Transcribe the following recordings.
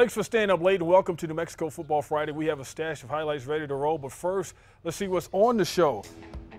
Thanks for staying up late and welcome to New Mexico Football Friday. We have a stash of highlights ready to roll, but first, let's see what's on the show.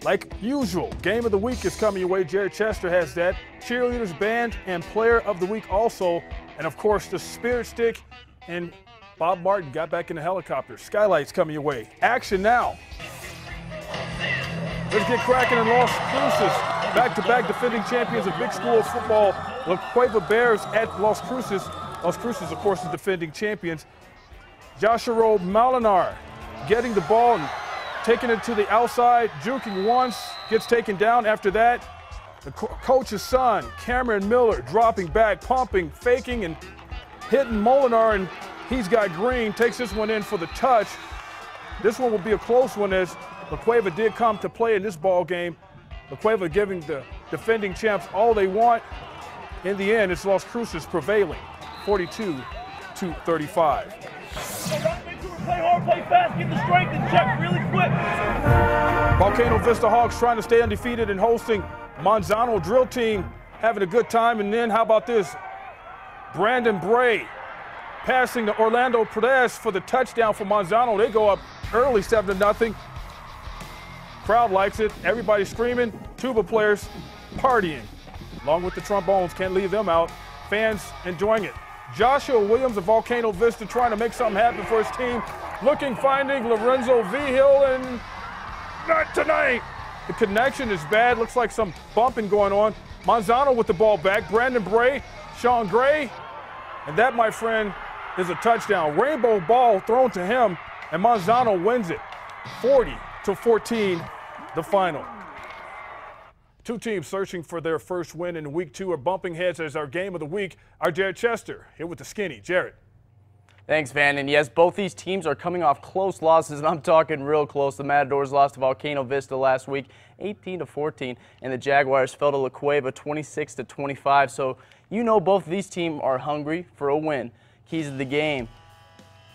Like usual, Game of the Week is coming your way. Jared Chester has that. Cheerleaders, Band, and Player of the Week also. And of course, the Spirit Stick and Bob Martin got back in the helicopter. Skylights coming your way. Action now. Let's get cracking in Las Cruces. Back-to-back defending champions of big school football. La Cueva Bears at Las Cruces. Las Cruces, of course, is defending champions. Joshua Malinar getting the ball and taking it to the outside, juking once, gets taken down. After that, the coach's son, Cameron Miller, dropping back, pumping, faking, and hitting Molinar, and he's got green, takes this one in for the touch. This one will be a close one as La Cueva did come to play in this ball game. La Cueva giving the defending champs all they want. In the end, it's Las Cruces prevailing, 42-35. Play hard, play fast, get the strength and check really quick. Volcano Vista Hawks trying to stay undefeated and hosting Manzano drill team, having a good time. And then how about this? Brandon Bray passing to Orlando Perez for the touchdown for Manzano. They go up early 7-0. Crowd likes it. Everybody screaming. Tuba players partying. Along with the trombones, can't leave them out. Fans enjoying it. Joshua Williams of Volcano Vista trying to make something happen for his team. Looking, finding Lorenzo Vigil, and not tonight. The connection is bad. Looks like some bumping going on. Manzano with the ball back. Brandon Bray, Sean Gray. And that, my friend, is a touchdown. Rainbow ball thrown to him, and Manzano wins it. 40-14, the final. Two teams searching for their first win in week 2 are bumping heads as our game of the week. Our Jared Chester here with the skinny. Jared. Thanks, Van. And yes, both these teams are coming off close losses, and I'm talking real close. The Matadors lost to Volcano Vista last week, 18-14, and the Jaguars fell to La Cueva, 26-25. So you know both of these teams are hungry for a win. Keys of the game.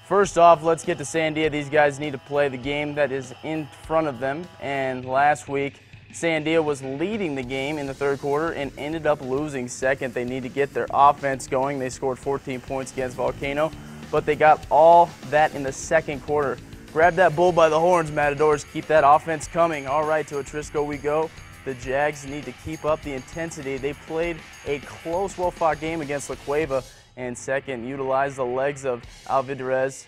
First off, let's get to Sandia. These guys need to play the game that is in front of them. And last week, Sandia was leading the game in the third quarter and ended up losing second. They need to get their offense going. They scored 14 points against Volcano, but they got all that in the second quarter. Grab that bull by the horns, Matadors. Keep that offense coming. All right, to Atrisco we go. The Jags need to keep up the intensity. They played a close, well-fought game against La Cueva, and second, utilized the legs of Alvidrez.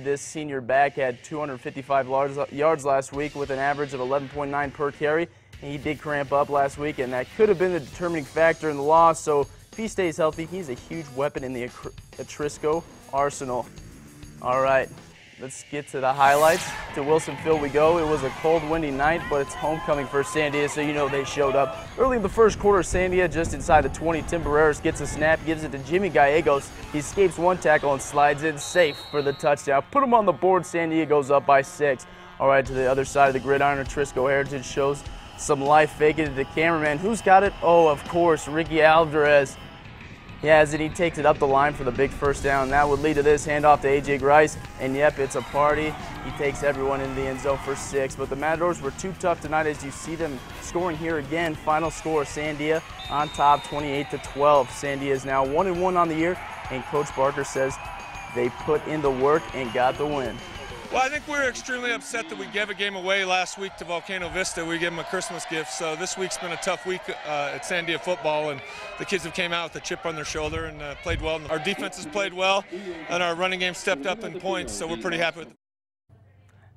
This senior back had 255 yards last week with an average of 11.9 per carry. And he did cramp up last week, and that could have been the determining factor in the loss. So if he stays healthy, he's a huge weapon in the Atrisco arsenal. All right, let's get to the highlights. To Wilson Field we go. It was a cold, windy night, but it's homecoming for Sandia, so you know they showed up. Early in the first quarter, Sandia just inside the 20. Tim Barreras gets a snap, gives it to Jimmy Gallegos. He escapes one tackle and slides in safe for the touchdown. Put him on the board. Sandia goes up by 6. All right, to the other side of the gridiron, Atrisco Heritage shows some life, faking it to the cameraman. Who's got it? Oh, of course, Ricky Alvarez. He has it. He takes it up the line for the big first down. That would lead to this handoff to A.J. Grice. And, yep, it's a party. He takes everyone into the end zone for 6. But the Matadors were too tough tonight as you see them scoring here again. Final score, Sandia on top, 28-12. Sandia is now 1-1 on the year, and Coach Barker says they put in the work and got the win. Well, I think we're extremely upset that we gave a game away last week to Volcano Vista. We gave them a Christmas gift. So this week's been a tough week at Sandia football, and the kids have came out with a chip on their shoulder and played well. Our defense has played well, and our running game stepped up in points, so we're pretty happy with it.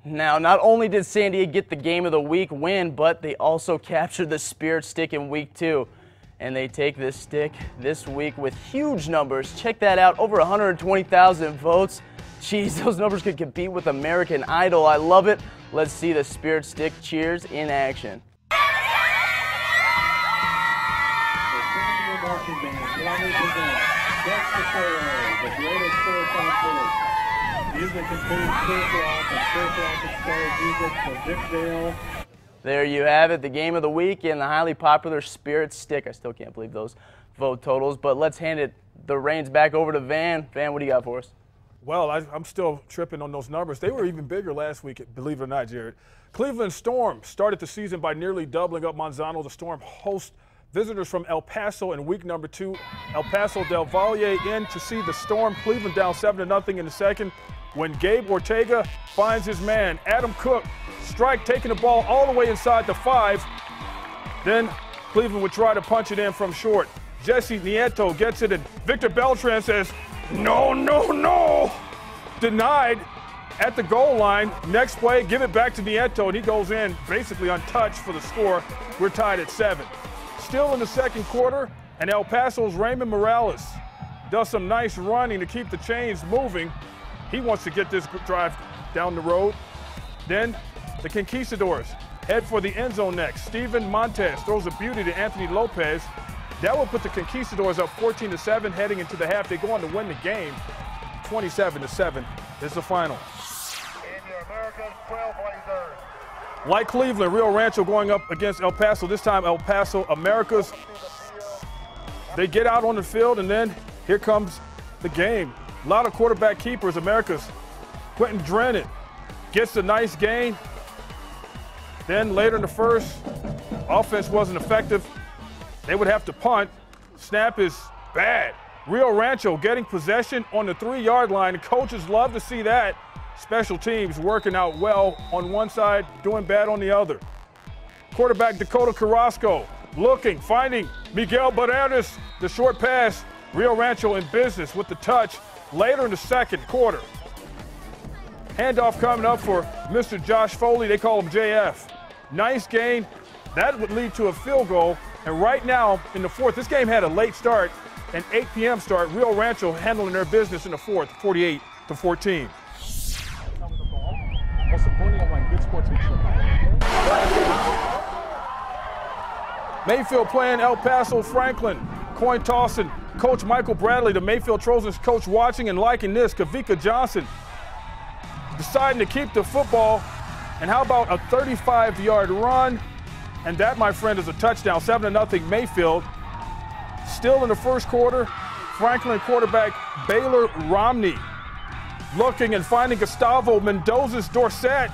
Now, not only did Sandia get the game of the week win, but they also captured the Spirit Stick in week 2. And they take this stick this week with huge numbers. Check that out, over 120,000 votes. Jeez, those numbers could compete with American Idol. I love it. Let's see the Spirit Stick cheers in action. There you have it, the game of the week and the highly popular Spirit Stick. I still can't believe those vote totals, but let's hand the reins back over to Van. Van, what do you got for us? Well, I'm still tripping on those numbers. They were even bigger last week, believe it or not, Jared. Cleveland Storm started the season by nearly doubling up Manzano. The Storm host Visitors from El Paso in week number 2. El Paso Del Valle in to see the Storm. Cleveland down 7-0 in the second when Gabe Ortega finds his man, Adam Cook. Strike taking the ball all the way inside the 5. Then Cleveland would try to punch it in from short. Jesse Nieto gets it, and Victor Beltran says, no, no, no. Denied at the goal line. Next play, give it back to Nieto, and he goes in basically untouched for the score. We're tied at 7. Still in the second quarter, and El Paso's Raymond Morales does some nice running to keep the chains moving. He wants to get this drive down the road. Then the Conquistadors head for the end zone next. Steven Montez throws a beauty to Anthony Lopez. That will put the Conquistadors up 14-7 heading into the half. They go on to win the game. 27-7 is the final. Like Cleveland, Rio Rancho going up against El Paso. This time El Paso Americas. They get out on the field, and then here comes the game. A lot of quarterback keepers. Americas, Quentin Drennan gets a nice gain. Then later in the first, offense wasn't effective. They would have to punt. Snap is bad. Rio Rancho getting possession on the 3-yard line. The coaches love to see that. Special teams working out well on one side, doing bad on the other. Quarterback Dakota Carrasco looking, finding Miguel Barreras. The short pass. Rio Rancho in business with the touch later in the second quarter. Handoff coming up for Mr. Josh Foley. They call him JF. Nice gain. That would lead to a field goal. And right now in the fourth, this game had a late start, an 8 p.m. start. Rio Rancho handling their business in the fourth, 48-14. Mayfield playing El Paso Franklin. Coin tossing. Coach Michael Bradley, the Mayfield Trojans coach, watching and liking this. Kavika Johnson deciding to keep the football. And how about a 35-yard run? And that, my friend, is a touchdown. 7-0 Mayfield. Still in the first quarter, Franklin quarterback Baylor Romney looking and finding Gustavo Mendoza's Dorsett.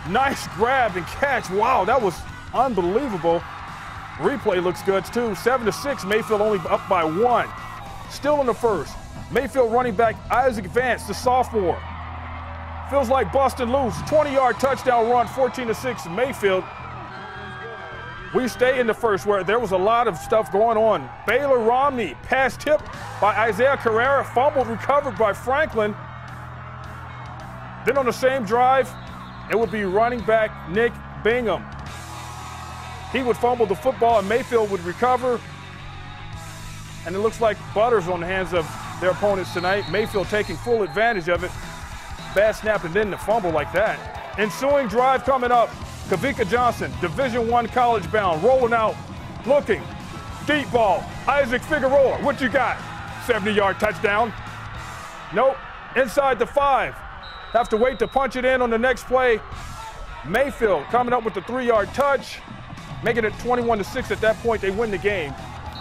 Nice grab and catch. Wow, that was unbelievable. Replay looks good too. 7-6, Mayfield only up by 1. Still in the first, Mayfield running back Isaac Vance, the sophomore. Feels like busting loose. 20-yard touchdown run, 14-6 Mayfield. We stay in the first where there was a lot of stuff going on. Baylor Romney, pass tipped by Isaiah Carrera, fumbled, recovered by Franklin. Then on the same drive, it would be running back Nick Bingham. He would fumble the football and Mayfield would recover. And it looks like butter's on the hands of their opponents tonight. Mayfield taking full advantage of it. Bad snap and then the fumble like that. Ensuing drive coming up. Kavika Johnson, Division I college bound, rolling out, looking, deep ball. Isaac Figueroa, what you got? 70-yard touchdown. Nope, inside the 5. Have to wait to punch it in on the next play. Mayfield coming up with the 3-yard touch, making it 21-6. At that point, they win the game,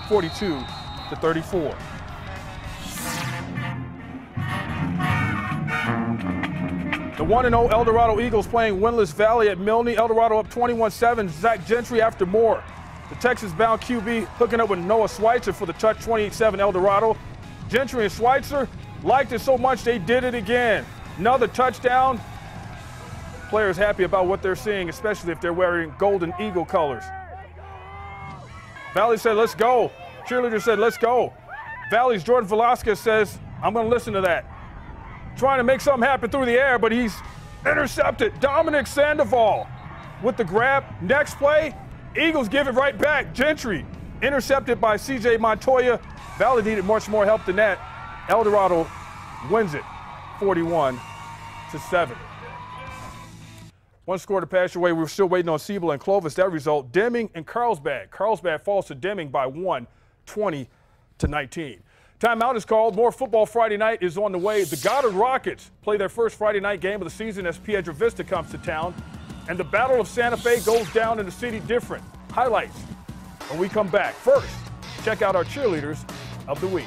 42-34. The 1-0 El Dorado Eagles playing winless Valley at Milne. El Dorado up 21-7. Zach Gentry after more. The Texas-bound QB hooking up with Noah Schweitzer for the touch, 28-7 El Dorado. Gentry and Schweitzer liked it so much they did it again. Another touchdown. Players happy about what they're seeing, especially if they're wearing Golden Eagle colors. Valley said, let's go. Cheerleader said, let's go. Valley's Jordan Velasquez says, I'm going to listen to that. Trying to make something happen through the air, but he's intercepted. Dominic Sandoval with the grab. Next play, Eagles give it right back. Gentry intercepted by C.J. Montoya. Valley needed much more help than that. El Dorado wins it 41-7. One score to pass your way. We're still waiting on Siebel and Clovis. That result, Deming and Carlsbad. Carlsbad falls to Deming by 1, 20-19. Timeout is called. More football Friday night is on the way. The Goddard Rockets play their first Friday night game of the season as Piedra Vista comes to town. And the Battle of Santa Fe goes down in the city different. Highlights when we come back. First, check out our cheerleaders of the week.